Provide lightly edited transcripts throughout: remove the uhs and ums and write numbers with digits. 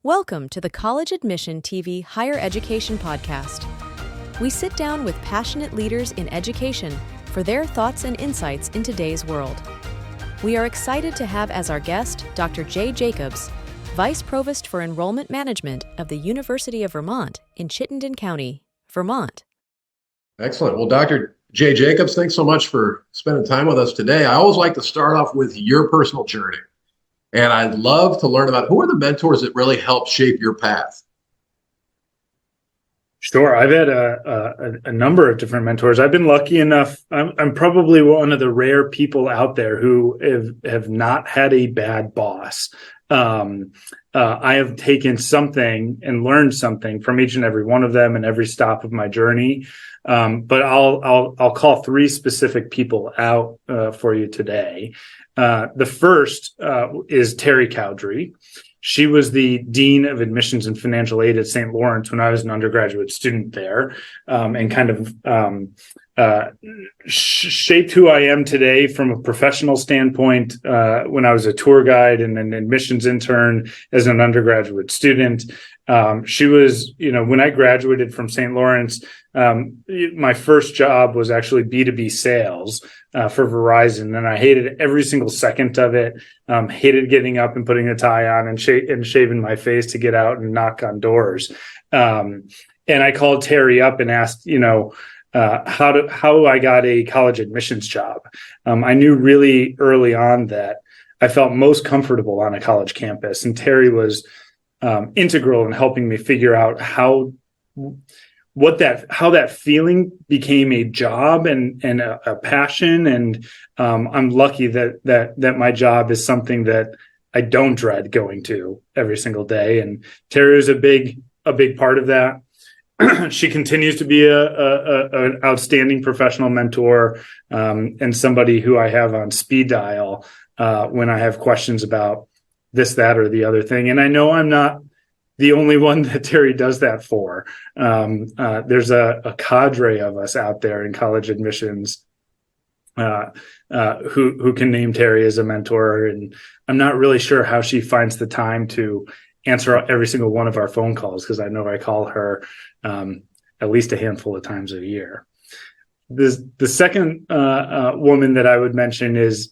Welcome to the College Admission TV Higher Education Podcast. We sit down with passionate leaders in education for their thoughts and insights in today's world. We are excited to have as our guest Dr. Jay Jacobs, Vice Provost for Enrollment Management of the University of Vermont in Chittenden County, Vermont. Excellent. Well, Dr. Jay Jacobs, thanks so much for spending time with us today. I always like to start off with your personal journey. And I'd love to learn about who are the mentors that really helped shape your path? Sure. I've had a number of different mentors. I've been lucky enough. I'm probably one of the rare people out there who have not had a bad boss. I have taken something and learned something from each and every one of them and every stop of my journey. But I'll call three specific people out for you today. The first is Terry Cowdery. She was the Dean of Admissions and Financial Aid at St. Lawrence when I was an undergraduate student there, and kind of shaped who I am today from a professional standpoint when I was a tour guide and an admissions intern as an undergraduate student. She was, when I graduated from St. Lawrence, my first job was actually B2B sales for Verizon, and I hated every single second of it. Hated getting up and putting a tie on and shaving my face to get out and knock on doors. And I called Terry up and asked, how I got a college admissions job. I knew really early on that I felt most comfortable on a college campus, and Terry was integral in helping me figure out how that feeling became a job and a passion. And I'm lucky that my job is something that I don't dread going to every single day. And Terry is a big part of that. She continues to be an outstanding professional mentor, and somebody who I have on speed dial when I have questions about this, that, or the other thing. And I know I'm not the only one that Terry does that for. There's a cadre of us out there in college admissions who can name Terry as a mentor. And I'm not really sure how she finds the time to answer every single one of our phone calls, because I know I call her at least a handful of times a year. The second woman that I would mention is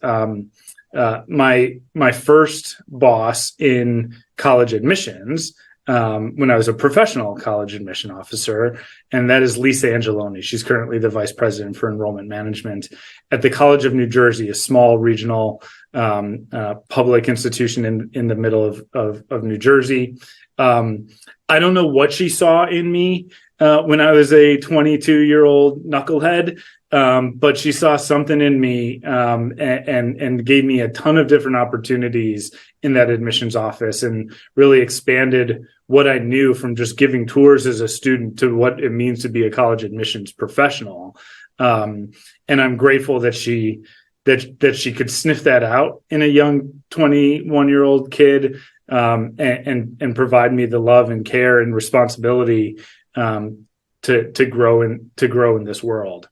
my first boss in college admissions when I was a professional college admission officer, and that is Lisa Angeloni. She's currently the Vice President for Enrollment Management at the College of New Jersey, a small regional public institution in the middle of New Jersey. I don't know what she saw in me when I was a 22-year-old knucklehead, but she saw something in me and gave me a ton of different opportunities in that admissions office, and really expanded what I knew from just giving tours as a student to what it means to be a college admissions professional. And I'm grateful that she could sniff that out in a young 21-year-old kid, and provide me the love and care and responsibility to grow in this world.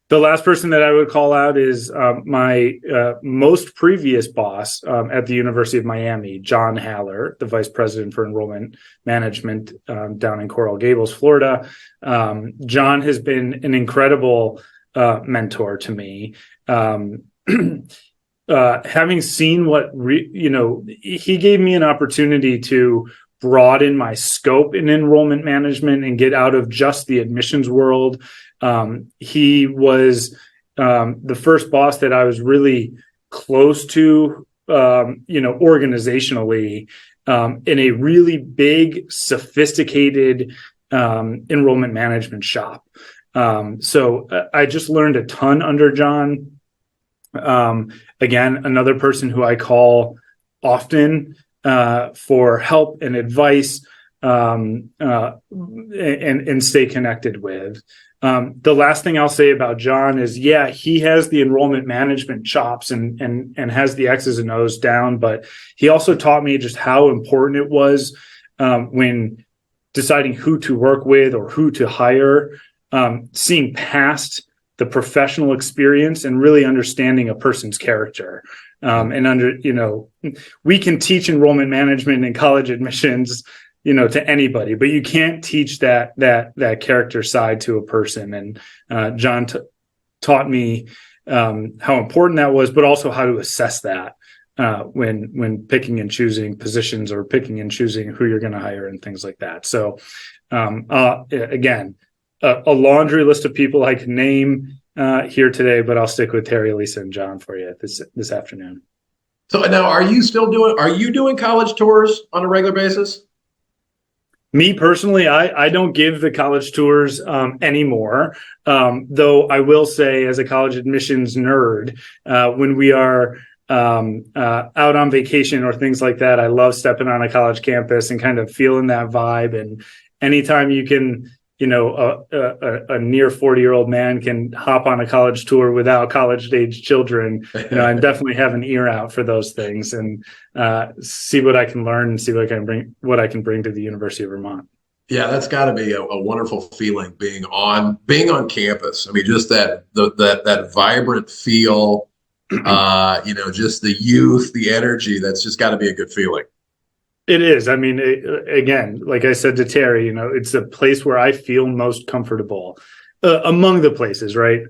The last person that I would call out is my most previous boss at the University of Miami, John Haller, the Vice President for Enrollment Management down in Coral Gables, Florida. John has been an incredible mentor to me. Having seen he gave me an opportunity to broaden my scope in enrollment management and get out of just the admissions world. He was the first boss that I was really close to, organizationally, in a really big, sophisticated enrollment management shop. So I just learned a ton under John. Again, another person who I call often for help and advice, and stay connected with. The last thing I'll say about John is, he has the enrollment management chops and has the X's and O's down, but he also taught me just how important it was when deciding who to work with or who to hire, seeing past the professional experience and really understanding a person's character. And we can teach enrollment management and college admissions, to anybody, but you can't teach that character side to a person. And John taught me how important that was, but also how to assess that when picking and choosing positions or picking and choosing who you're going to hire and things like that. So again, a laundry list of people I can name here today, but I'll stick with Terry, Lisa, and John for you this afternoon. So now, are you doing college tours on a regular basis? Me personally, I don't give the college tours anymore, though I will say, as a college admissions nerd, when we are out on vacation or things like that, I love stepping on a college campus and kind of feeling that vibe. And anytime you can, a near 40-year-old man can hop on a college tour without college-age children, I definitely have an ear out for those things and see what I can learn and see what I can bring to the University of Vermont. Yeah, that's got to be a wonderful feeling being on campus. I mean, just that vibrant feel, just the youth, the energy. That's just got to be a good feeling. It is. I mean, again, like I said to Terry, it's a place where I feel most comfortable among the places, right?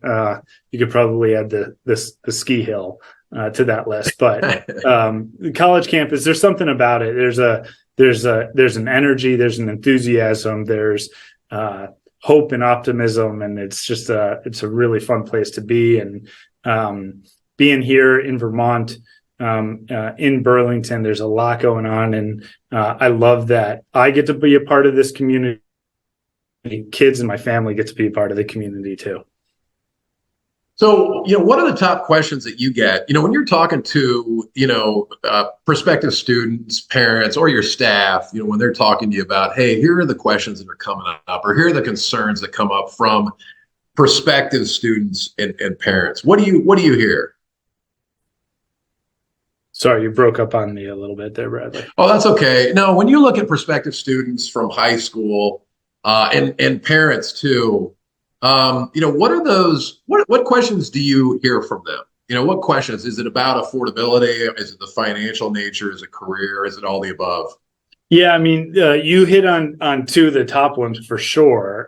You could probably add the ski hill to that list, but the college campus, there's something about it. There's an energy, there's an enthusiasm, there's hope and optimism, and it's just it's a really fun place to be. And being here in Vermont, in Burlington, there's a lot going on, and I love that I get to be a part of this community. Kids and my family get to be a part of the community too. So, what are the top questions that you get, when you're talking to, prospective students, parents, or your staff, when they're talking to you about, hey, here are the questions that are coming up, or here are the concerns that come up from prospective students and parents. What do you hear? Sorry, you broke up on me a little bit there, Bradley. Oh, that's okay. No, when you look at prospective students from high school and parents too, what are those? What questions do you hear from them? What questions? Is it about affordability? Is it the financial nature? Is it career? Is it all the above? Yeah, I mean, you hit on two of the top ones for sure.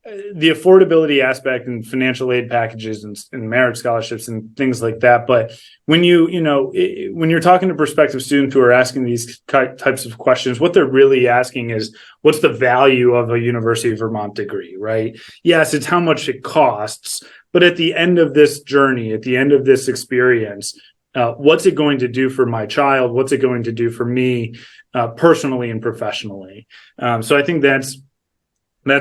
The affordability aspect and financial aid packages and merit scholarships and things like that. But when when you're talking to prospective students who are asking these types of questions, what they're really asking is, what's the value of a University of Vermont degree, right? Yes, it's how much it costs, but at the end of this journey, at the end of this experience, what's it going to do for my child? What's it going to do for me personally and professionally? So I think that's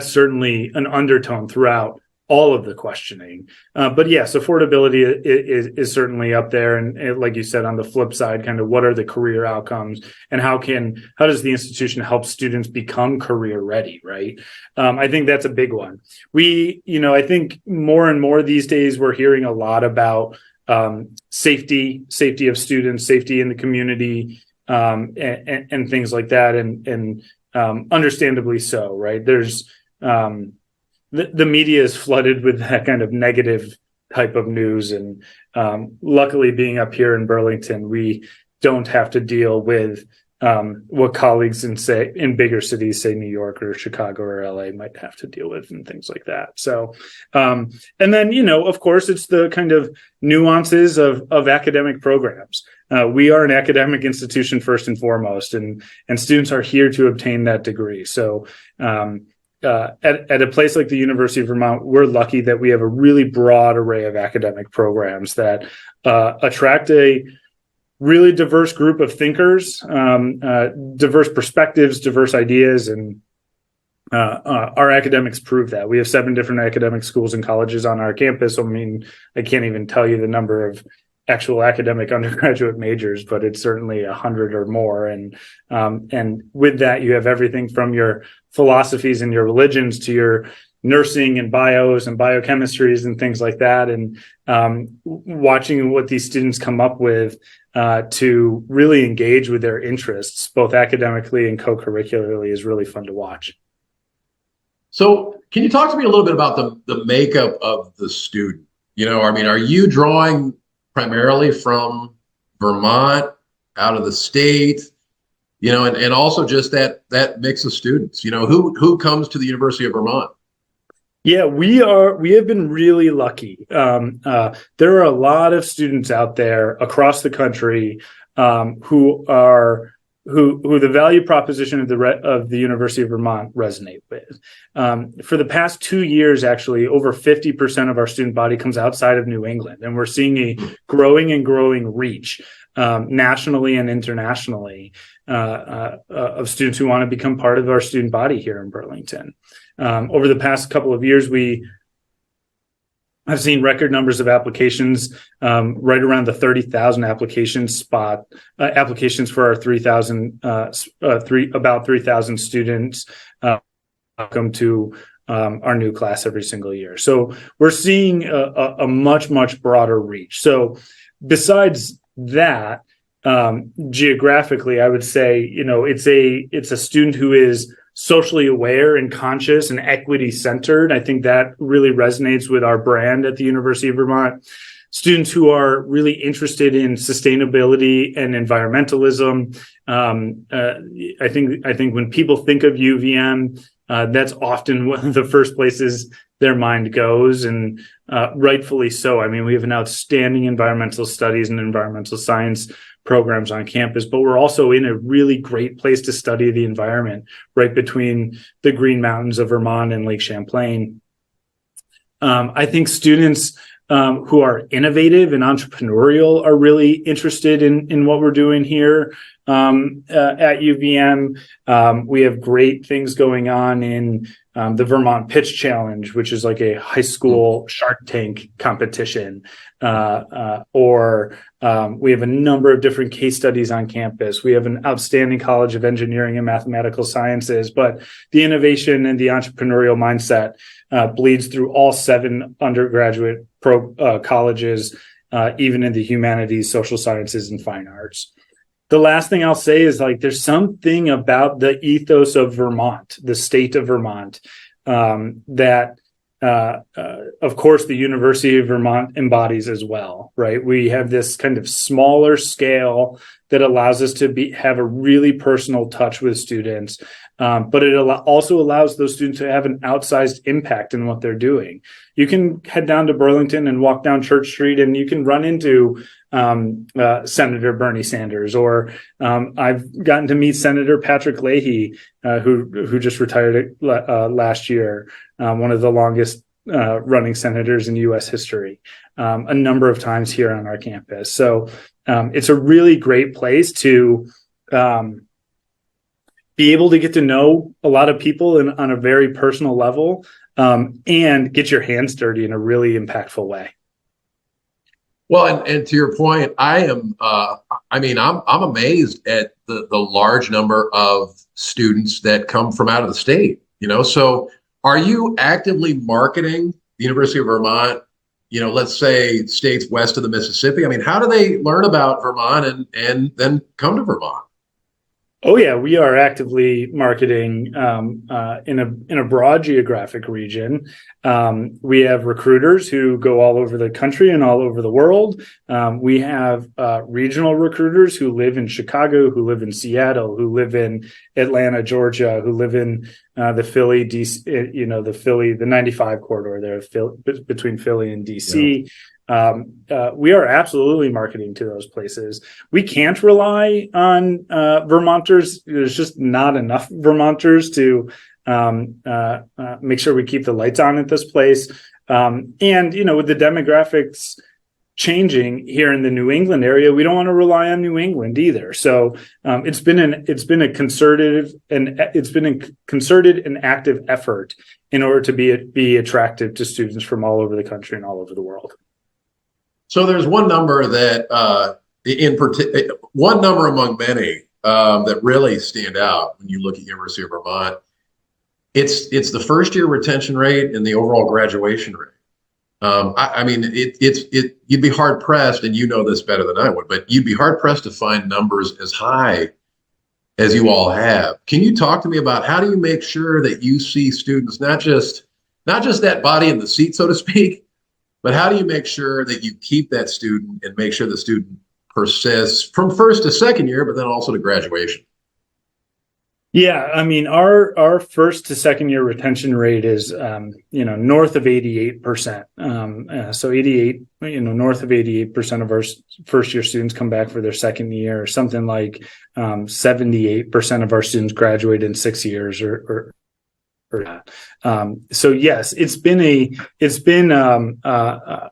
certainly an undertone throughout all of the questioning. But yes, affordability is certainly up there. And like you said, on the flip side, kind of what are the career outcomes and how does the institution help students become career ready, right? I think that's a big one. I think more and more these days, we're hearing a lot about safety of students, safety in the community, and things like that. And understandably so, right? There's the media is flooded with that kind of negative type of news, and luckily, being up here in Burlington, we don't have to deal with what colleagues in bigger cities, say New York or Chicago or LA, might have to deal with, and things like that. So, and then of course, it's the kind of nuances of academic programs. We are an academic institution first and foremost, and students are here to obtain that degree. So at a place like the University of Vermont, we're lucky that we have a really broad array of academic programs that attract a really diverse group of thinkers, diverse perspectives, diverse ideas, and our academics prove that. We have 7 different academic schools and colleges on our campus. I mean, I can't even tell you the number of actual academic undergraduate majors, but it's certainly 100 or more. And with that, you have everything from your philosophies and your religions to your nursing and bios and biochemistries and things like that. And watching what these students come up with to really engage with their interests, both academically and co-curricularly, is really fun to watch. So can you talk to me a little bit about the makeup of the student? I mean, are you drawing primarily from Vermont, out of the state, and also just that mix of students? Who comes to the University of Vermont? Yeah, we have been really lucky. There are a lot of students out there across the country who the value proposition of the University of Vermont resonate with. For the past 2 years, actually, over 50% of our student body comes outside of New England, and we're seeing a growing reach nationally and internationally of students who want to become part of our student body here in Burlington. Over the past couple of years, we have seen record numbers of applications, right around the 30,000 applications for our 3,000, about 3,000 students come to our new class every single year. So we're seeing a much broader reach. So besides that, geographically, I would say, it's a student who is socially aware and conscious and equity centered. I think that really resonates with our brand at the University of Vermont. Students who are really interested in sustainability and environmentalism. I think when people think of UVM, that's often one of the first places their mind goes, and rightfully so. I mean, we have an outstanding environmental studies and environmental science programs on campus, but we're also in a really great place to study the environment right between the Green Mountains of Vermont and Lake Champlain. I think students who are innovative and entrepreneurial are really interested in what we're doing here at UVM. We have great things going on in the Vermont Pitch Challenge, which is like a high school Shark Tank competition, or we have a number of different case studies on campus. We have an outstanding College of Engineering and Mathematical Sciences, but the innovation and the entrepreneurial mindset bleeds through all 7 undergraduate colleges, even in the humanities, social sciences, and fine arts. The last thing I'll say is, there's something about the ethos of Vermont, the state of Vermont, that of course, the University of Vermont embodies as well, right? We have this kind of smaller scale that allows us to have a really personal touch with students, but it also allows those students to have an outsized impact in what they're doing. You can head down to Burlington and walk down Church Street, and you can run into Senator Bernie Sanders, or I've gotten to meet Senator Patrick Leahy, who just retired last year, one of the longest running senators in U.S. history, a number of times here on our campus. So it's a really great place to be able to get to know a lot of people on a very personal level, and get your hands dirty in a really impactful way. Well, and to your point, I'm amazed at the large number of students that come from out of the state. So are you actively marketing the University of Vermont? Let's say states west of the Mississippi. I mean, how do they learn about Vermont and then come to Vermont? Oh yeah, we are actively marketing in a broad geographic region. We have recruiters who go all over the country and all over the world. We have regional recruiters who live in Chicago, who live in Seattle, who live in Atlanta, Georgia, who live in the Philly, DC, the 95 corridor there, between Philly and DC. Yeah. We are absolutely marketing to those places. We can't rely on Vermonters. There's just not enough Vermonters to make sure we keep the lights on at this place. And with the demographics changing here in the New England area, we don't want to rely on New England either. So it's been a concerted and active effort in order to be attractive to students from all over the country and all over the world. So there's one number that, one number among many that really stand out when you look at University of Vermont. It's the first year retention rate and the overall graduation rate. You'd be hard pressed, and you know this better than I would, but you'd be hard pressed to find numbers as high as you all have. Can you talk to me about how do you make sure that you see students, not just that body in the seat, so to speak, but how do you make sure that you keep that student and make sure the student persists from first to second year, but then also to graduation? Yeah, I mean, our first to second year retention rate is north of 88%. So 88, north of 88% of our first year students come back for their second year, or something like 78% of our students graduate in 6 years, or that. So yes, it's been a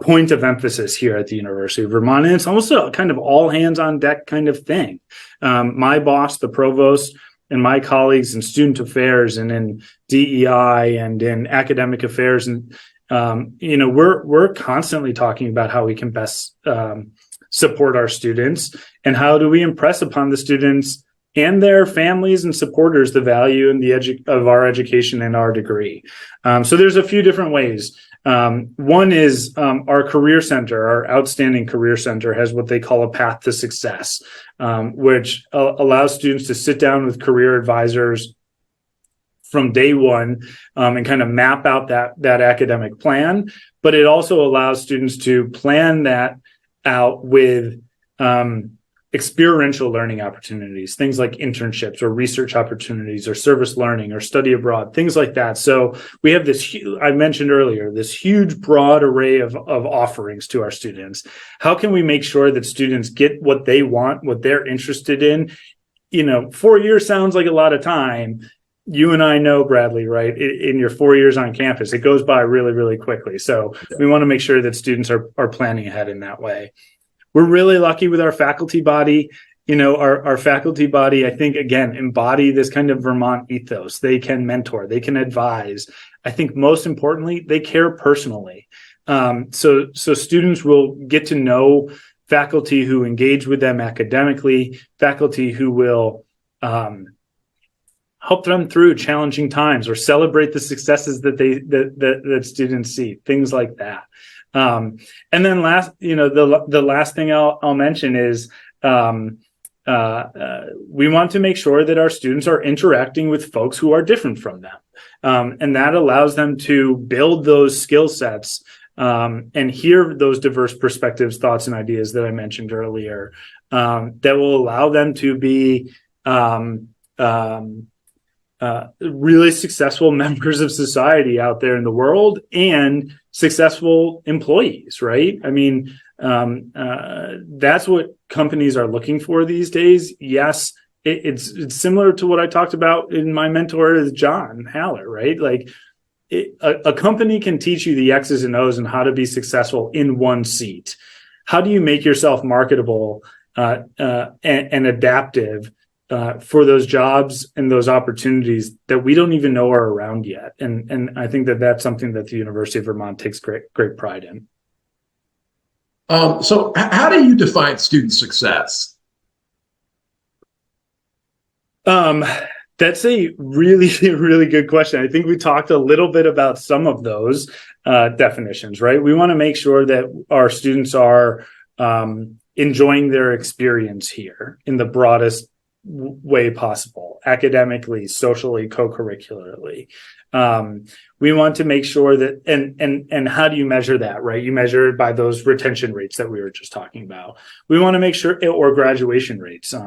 point of emphasis here at the University of Vermont, and it's almost a kind of all hands on deck kind of thing. My boss, the provost, and my colleagues in student affairs and in DEI and in academic affairs, and we're constantly talking about how we can best support our students, and how do we impress upon the students and their families and supporters the value and of our education and our degree. So there's a few different ways. One is our career center, our outstanding career center, has what they call a path to success, which allows students to sit down with career advisors from day one and kind of map out that academic plan. But it also allows students to plan that out with experiential learning opportunities, things like internships or research opportunities or service learning or study abroad, things like that. So we have this, I mentioned earlier, this huge broad array of offerings to our students. How can we make sure that students get what they want, what they're interested in? 4 years sounds like a lot of time. You and I know, Bradley, right? In your 4 years on campus, it goes by really, really quickly. So we want to make sure that students are planning ahead in that way. We're really lucky with our faculty body. Our faculty body, I think, again, embody this kind of Vermont ethos. They can mentor, they can advise. I think most importantly, they care personally. So students will get to know faculty who engage with them academically, faculty who will help them through challenging times or celebrate the successes that students see, things like that. And then the last thing I'll mention is we want to make sure that our students are interacting with folks who are different from them. And that allows them to build those skill sets and hear those diverse perspectives, thoughts, and ideas that I mentioned earlier, that will allow them to be really successful members of society out there in the world and successful employees, right? I mean, that's what companies are looking for these days. Yes, it's similar to what I talked about in my mentor, John Haller, right? Like a company can teach you the X's and O's and how to be successful in one seat. How do you make yourself marketable and adaptive for those jobs and those opportunities that we don't even know are around yet? And I think that's something that the University of Vermont takes great pride in. So how do you define student success? That's a really, really good question. I think we talked a little bit about some of those definitions, right? We want to make sure that our students are enjoying their experience here in the broadest way possible, academically, socially, co-curricularly. We want to make sure that, and how do you measure that, right? You measure it by those retention rates that we were just talking about. We want to make sure, or graduation rates. I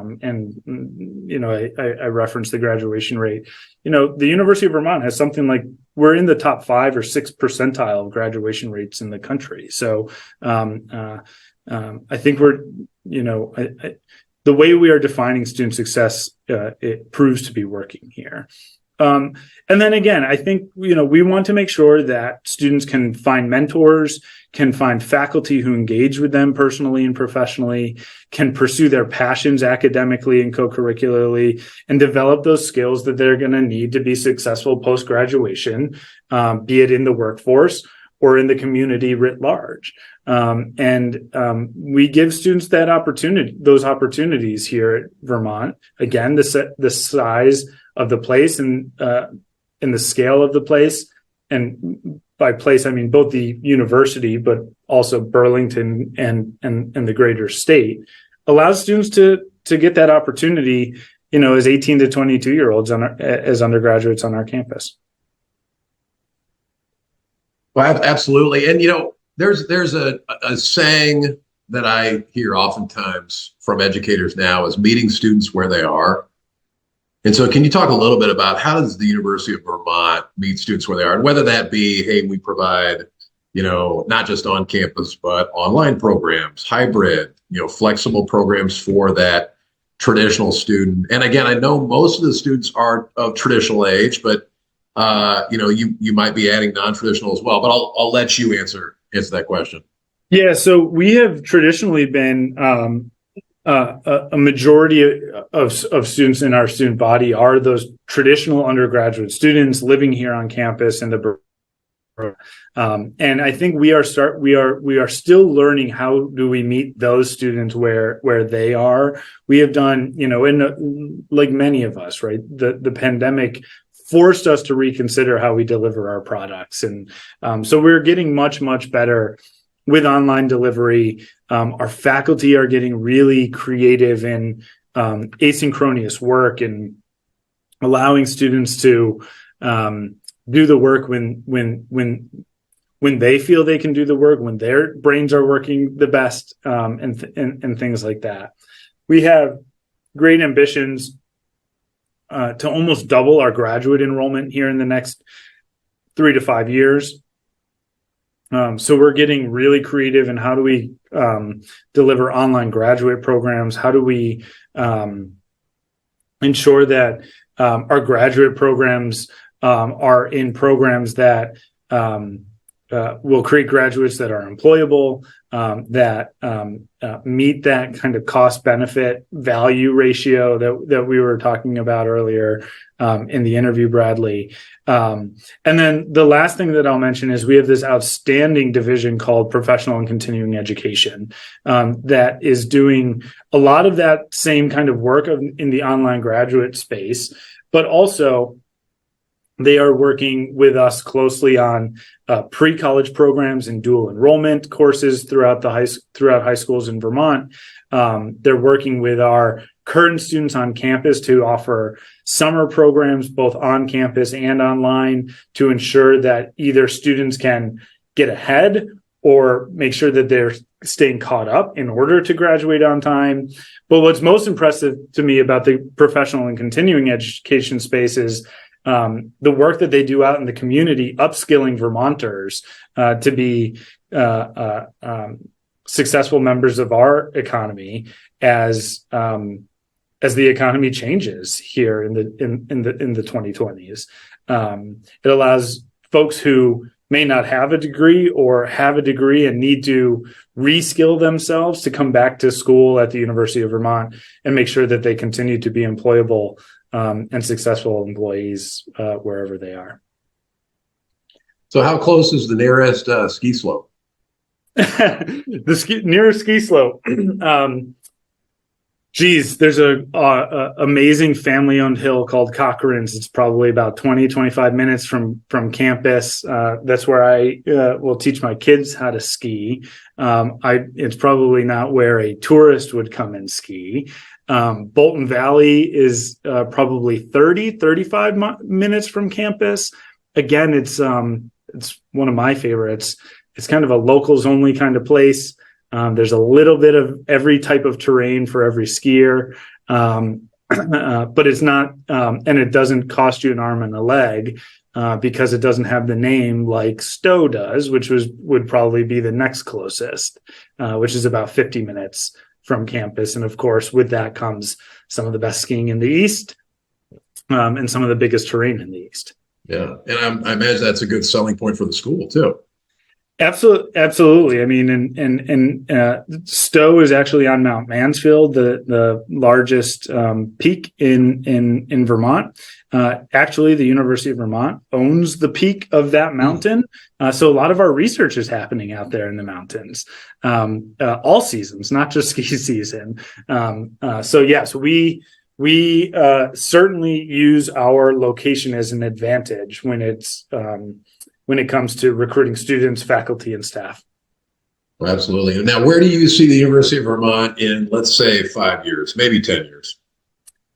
referenced the graduation rate. The University of Vermont has something like, we're in the top 5 or 6 percentile of graduation rates in the country. So I think we're, the way we are defining student success, it proves to be working here. And then again, I think, we want to make sure that students can find mentors, can find faculty who engage with them personally and professionally, can pursue their passions academically and co-curricularly, and develop those skills that they're going to need to be successful post-graduation, be it in the workforce or in the community writ large. We give students that opportunity, those opportunities here at Vermont. Again, the size of the place and the scale of the place, and by place I mean both the university, but also Burlington and the greater state, allows students to get that opportunity as 18 to 22-year-olds as undergraduates on our campus. Well, absolutely. And, there's a saying that I hear oftentimes from educators now is meeting students where they are. And so can you talk a little bit about how does the University of Vermont meet students where they are? And whether that be, hey, we provide, not just on campus, but online programs, hybrid, flexible programs for that traditional student. And again, I know most of the students are of traditional age, but you might be adding non-traditional as well, but I'll let you answer that question. Yeah, so we have traditionally been a majority of students in our student body are those traditional undergraduate students living here on campus in the and I think we are still learning how do we meet those students where they are. We have done, like many of us, right? The pandemic forced us to reconsider how we deliver our products. And so we're getting much, much better with online delivery. Our faculty are getting really creative in asynchronous work and allowing students to do the work when they feel they can do the work, when their brains are working the best, and things like that. We have great ambitions to almost double our graduate enrollment here in the next 3 to 5 years. So we're getting really creative in how do we deliver online graduate programs? How do we ensure that our graduate programs are in programs that will create graduates that are employable, that meet that kind of cost-benefit value ratio that we were talking about earlier in the interview, Bradley. And then the last thing that I'll mention is we have this outstanding division called Professional and Continuing Education that is doing a lot of that same kind of work in the online graduate space, but also they are working with us closely on pre-college programs and dual enrollment courses throughout high schools in Vermont. They're working with our current students on campus to offer summer programs, both on campus and online, to ensure that either students can get ahead or make sure that they're staying caught up in order to graduate on time. But what's most impressive to me about the professional and continuing education space is the work that they do out in the community, upskilling Vermonters to be successful members of our economy as the economy changes here in the 2020s. It allows folks who may not have a degree or have a degree and need to reskill themselves to come back to school at the University of Vermont and make sure that they continue to be employable and successful employees wherever they are. So how close is the nearest ski slope? Nearest ski slope. There's a amazing family-owned hill called Cochran's. It's probably about 25 minutes from campus. That's where I will teach my kids how to ski. It's probably not where a tourist would come and ski. Bolton Valley is probably 35 minutes from campus. Again, it's one of my favorites. It's kind of a locals only kind of place. There's a little bit of every type of terrain for every skier, but it's not, and it doesn't cost you an arm and a leg because it doesn't have the name like Stowe does, which would probably be the next closest, which is about 50 minutes from campus. And of course, with that comes some of the best skiing in the East and some of the biggest terrain in the East. Yeah. And I imagine that's a good selling point for the school too. Absolutely. I mean, and Stowe is actually on Mount Mansfield, the largest peak in Vermont. Actually, the University of Vermont owns the peak of that mountain. So a lot of our research is happening out there in the mountains, all seasons, not just ski season. So yes, we certainly use our location as an advantage when it comes to recruiting students, faculty, and staff. Well, absolutely. Now, where do you see the University of Vermont in, let's say, 5 years, maybe 10 years?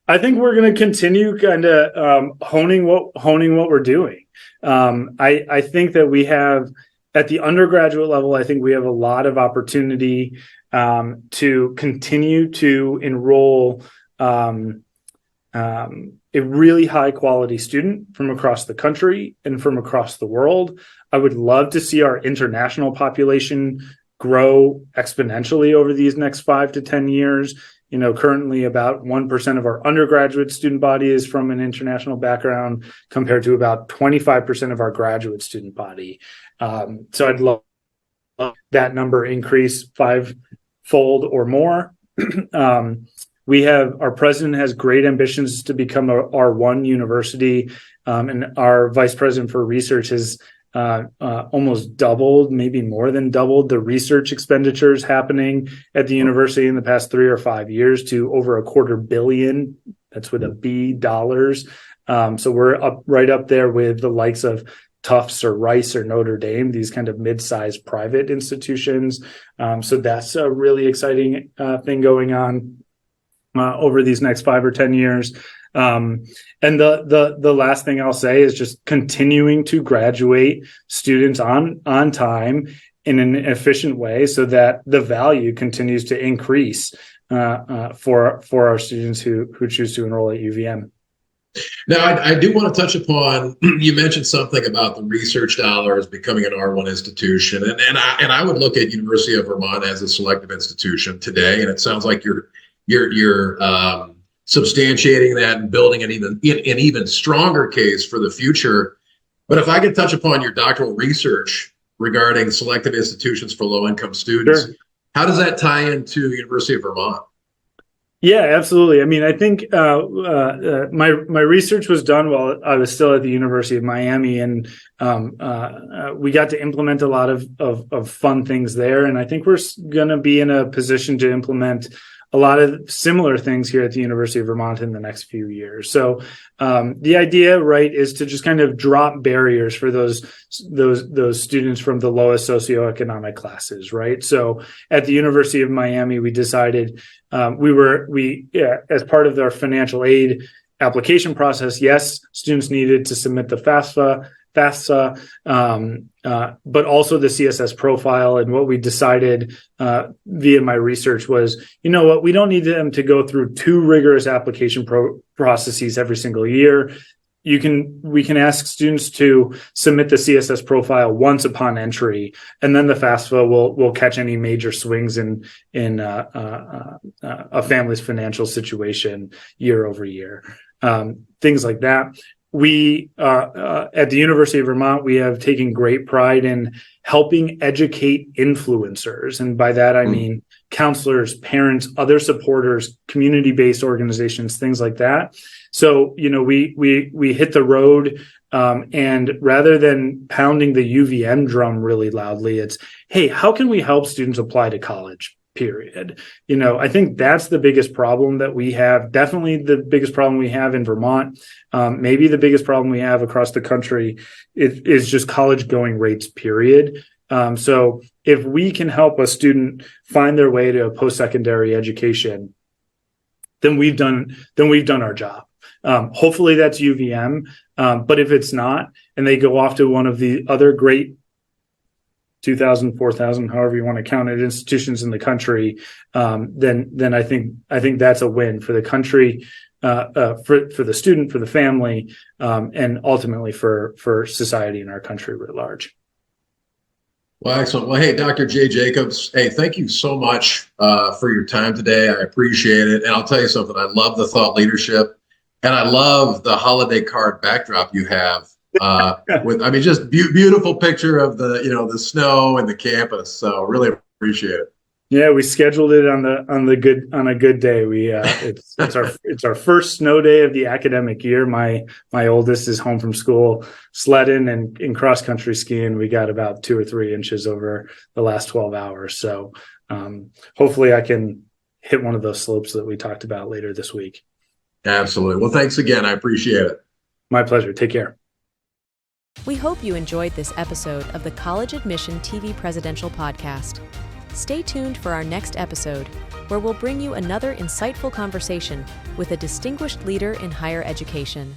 I think we're going to continue kind of honing what we're doing. I think that we have at the undergraduate level, I think we have a lot of opportunity to continue to enroll a really high quality student from across the country and from across the world. I would love to see our international population grow exponentially over these next 5 to 10 years. Currently about 1% of our undergraduate student body is from an international background compared to about 25% of our graduate student body. So I'd love that number increase 5-fold or more. Our president has great ambitions to become a R1 university, and our vice president for research has almost doubled, maybe more than doubled the research expenditures happening at the university in the past 3 or 5 years to over $250 million. That's with a B dollars. So we're right up there with the likes of Tufts or Rice or Notre Dame, these kind of mid-sized private institutions. So that's a really exciting thing going on over these next 5 or 10 years. And the last thing I'll say is just continuing to graduate students on time in an efficient way so that the value continues to increase for our students who choose to enroll at UVM. Now, I do want to touch upon, you mentioned something about the research dollars becoming an R1 institution, and I would look at University of Vermont as a selective institution today, and it sounds like you're substantiating that and building an even stronger case for the future. But if I could touch upon your doctoral research regarding selective institutions for low-income students, sure. How does that tie into University of Vermont? Yeah, absolutely. I mean, I think my research was done while I was still at the University of Miami, and we got to implement a lot of fun things there. And I think we're going to be in a position to implement a lot of similar things here at the University of Vermont in the next few years. So the idea, right, is to just kind of drop barriers for those students from the lowest socioeconomic classes, right? So at the University of Miami, we decided as part of their financial aid application process, yes, students needed to submit the FAFSA, but also the CSS profile. And what we decided via my research was, you know what, we don't need them to go through 2 rigorous application processes every single year. We can ask students to submit the CSS profile once upon entry, and then the FAFSA will catch any major swings in a family's financial situation year over year. Things like that. We at the University of Vermont, we have taken great pride in helping educate influencers. And by that, I mean counselors, parents, other supporters, community-based organizations, things like that. So, we hit the road, and rather than pounding the UVM drum really loudly, it's, hey, how can we help students apply to college? Period. I think that's the biggest problem that we have. Definitely the biggest problem we have in Vermont. Maybe the biggest problem we have across the country is just college going rates, period. So if we can help a student find their way to a post-secondary education, then we've done our job. Hopefully that's UVM. But if it's not, and they go off to one of the other great 2,000, 4,000, however you want to count it, institutions in the country, then I think that's a win for the country, for the student, for the family, and ultimately for society in our country writ large. Well, excellent. Well, hey, Dr. Jay Jacobs, hey, thank you so much for your time today. I appreciate it. And I'll tell you something, I love the thought leadership, and I love the holiday card backdrop you have. Just beautiful picture of the snow and the campus. So really appreciate it. Yeah, we scheduled it on a good day. It's our first snow day of the academic year. My oldest is home from school sledding and in cross country skiing. We got about 2 or 3 inches over the last 12 hours. So hopefully I can hit one of those slopes that we talked about later this week. Absolutely. Well, thanks again. I appreciate it. My pleasure. Take care. We hope you enjoyed this episode of the College Admission TV Presidential Podcast. Stay tuned for our next episode, where we'll bring you another insightful conversation with a distinguished leader in higher education.